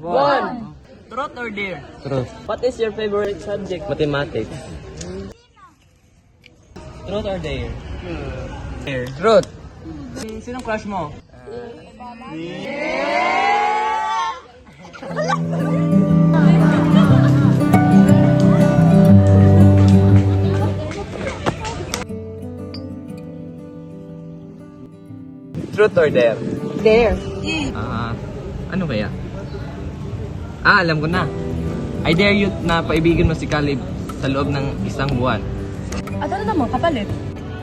One. Truth or dare? Truth. What is your favorite subject? Mathematics. Truth or dare? Dare. Truth. Sinong crush mo? Truth or dare? There. Ano kaya? Alam ko na. I dare you na paibigan mo si Caleb sa loob ng isang buwan. At ano naman, kapalit?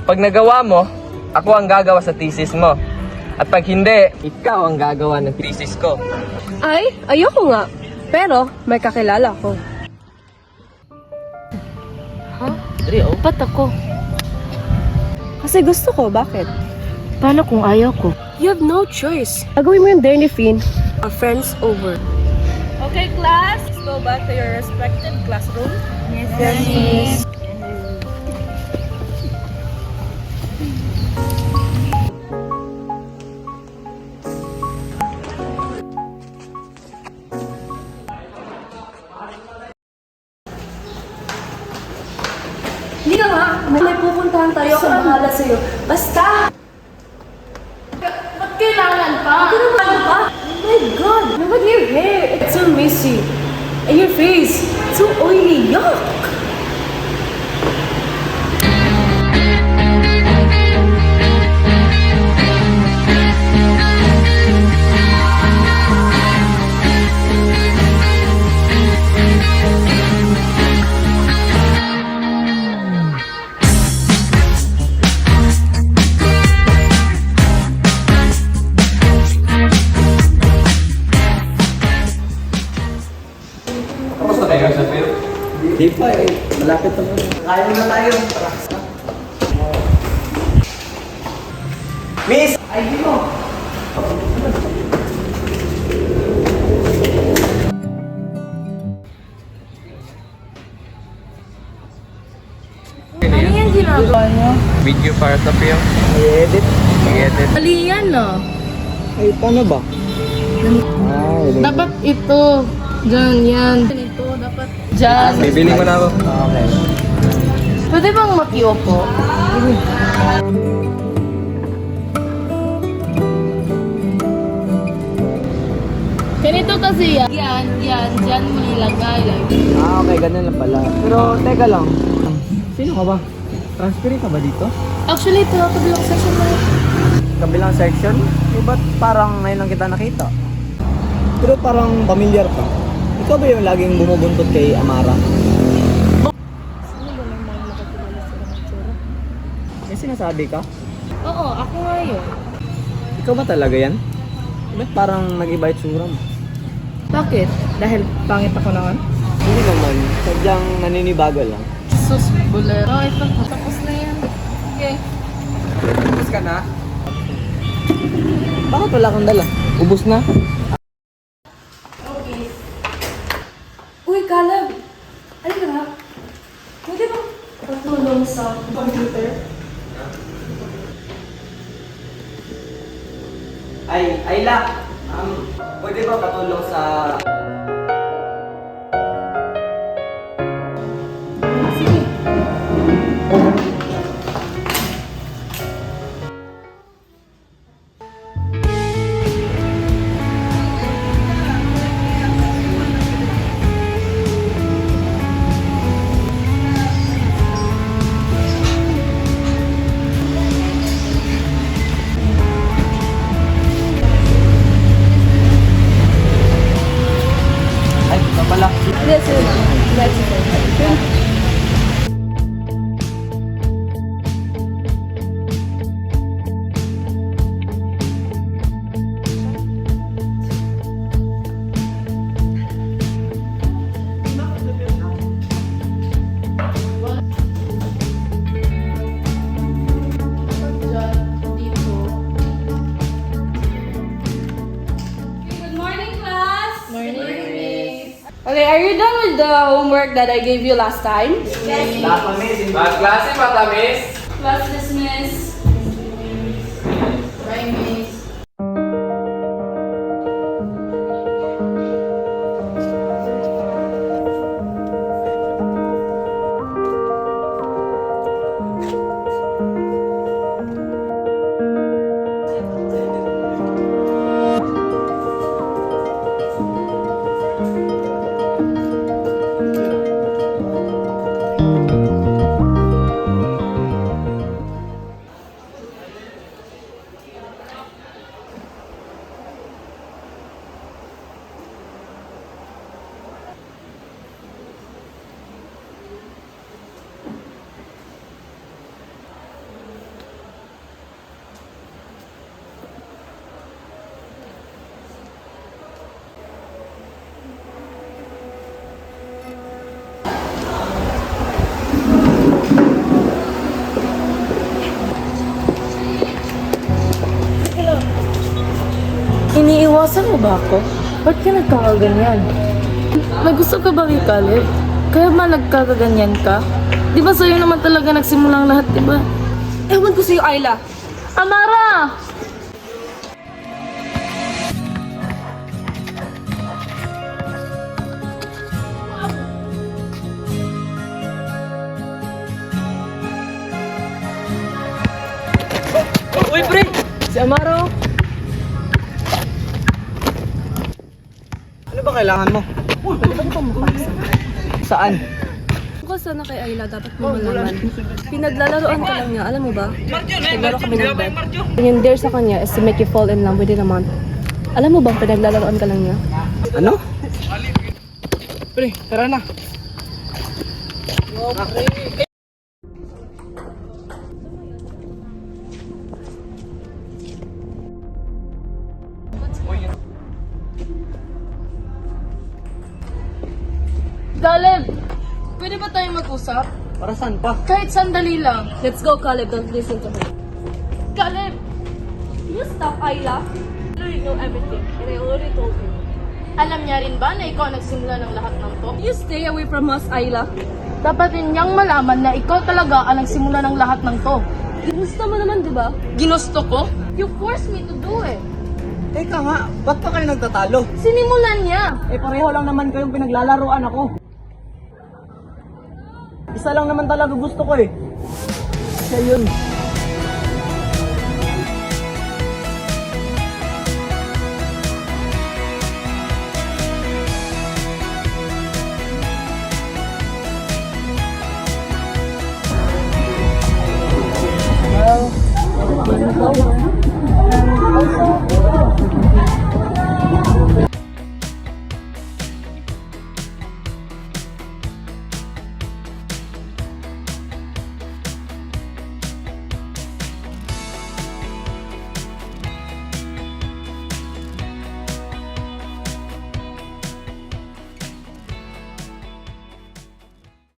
Pag nagawa mo, ako ang gagawa sa thesis mo. At pag hindi, ikaw ang gagawa ng thesis ko. Ay, ayoko nga. Pero, may kakilala ko. Ha? Rio? Ba't ako? Kasi gusto ko, bakit? Paano kung ayaw ko? You have no choice. Gagawin mo yung dare ni Finn. Our friends over. Okay, class. Let's go back to your respective classroom. Yes, miss. Hindi ka nga. May pupuntahan tayo kung bahala sa'yo. Basta! Ba't kailangan pa? Kailangan pa? Oh my God! Look at your hair. It's so messy. And your face. It's so oily. Yuck! Di pa eh. Malapit naman. Kaya na tayo. Miss! ID mo! Ano yan ginagawa niyo? Video para sa film. I-edit. I-edit. Mali yan, no? Ay, paano ba? Ay, Dapat ito. Diyan, yan. Ito, dapat dyan. bibili ko na ako. Okay. Pwede bang makiupo? Ganito kasi yan. Yan. Dyan mo nilagay. Okay, ganun lang pala. Pero, teka lang. Sino ka ba? Transferin ka ba dito? Actually, ito ako bilang session na. Kabilang section? Eh, ba't parang ngayon lang kita nakita? Pero parang familiar ka. Ikaw ba yung laging bumubuntot kay Amara? Sino ba may mga nakakilala sa mga tsura? May sinasabi ka? Oo, ako nga yun. Ikaw ba talaga yan? Ba't parang nag-iba yung tsura mo? Bakit? Dahil pangit ako naman? Hindi naman. Sadyang naninibago lang. Sus, bulero. Ito, tapos na yan. Okay. Ubus ka na? Bakit wala kang dala? Ubus na? Uy, Caleb! Ano ka na? Pwede bang patulong sa computer? Ayla! Pwede ba patulong sa... Sige. Ay, ito pala. That's it. That's it. Okay, are you done with the homework that I gave you last time? Klase mata, miss. Class dismiss. Bye, miss. Iniiwasan mo ba ako? Ba't ka nagkakaganyan? May gusto ka ba kay Caleb? Kaya ba nagkakaganyan ka? Di ba sa'yo naman talaga nagsimula ang lahat, di ba? Ewan ko sa'yo, Ayla. Amara! Uy, pre! Si Amaro! Ano ba kailangan mo? Saan? Kung sana kay Ayla, dapat mo malaman. Pinaglalaroan ka lang niya, alam mo ba? Naglaro kami ng bet. And yung dare sa kanya is to make you fall in love within a month. Alam mo bang pinaglalaroan ka lang niya? Ano? Pre, tara na. Caleb! Pwede ba tayong mag-usap? Para saan pa? Kahit sandali lang. Let's go, Caleb. Don't listen to her. Caleb! You stop, Ayla. I already know everything. And I already told you. Alam niya rin ba na ikaw ang nagsimula ng lahat ng to? You stay away from us, Ayla. Dapat rin niyang malaman na ikaw talaga ang nagsimula ng lahat ng to. Ginusto mo naman, di ba? Ginusto ko? You forced me to do it. Teka nga, ba't pa kayo nagtatalo? Sinimulan niya. Eh pareho lang naman kayong pinaglalaroan ako. Isa lang naman talaga gusto ko eh. Siya yun. Well,